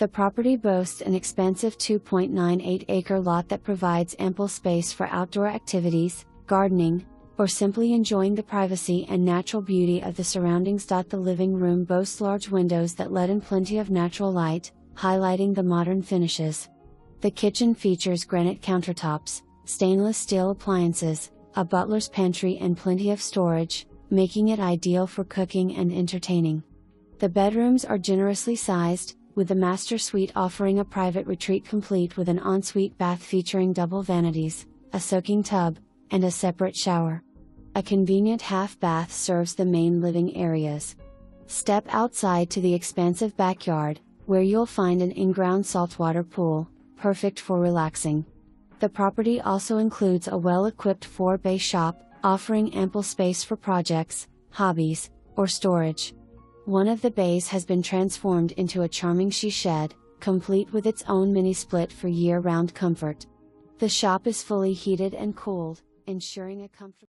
The property boasts an expansive 2.98-acre lot that provides ample space for outdoor activities, gardening, or simply enjoying the privacy and natural beauty of the surroundings. The living room boasts large windows that let in plenty of natural light, highlighting the modern finishes. The kitchen features granite countertops, stainless steel appliances, a butler's pantry and plenty of storage, making it ideal for cooking and entertaining. The bedrooms are generously sized, with the master suite offering a private retreat complete with an ensuite bath featuring double vanities, a soaking tub, and a separate shower. A convenient half bath serves the main living areas. Step outside to the expansive backyard, where you'll find an in-ground saltwater pool, perfect for relaxing. The property also includes a well-equipped 4-bay shop, offering ample space for projects, hobbies, or storage. One of the bays has been transformed into a charming she shed, complete with its own mini-split for year-round comfort. The shop is fully heated and cooled, ensuring a comfortable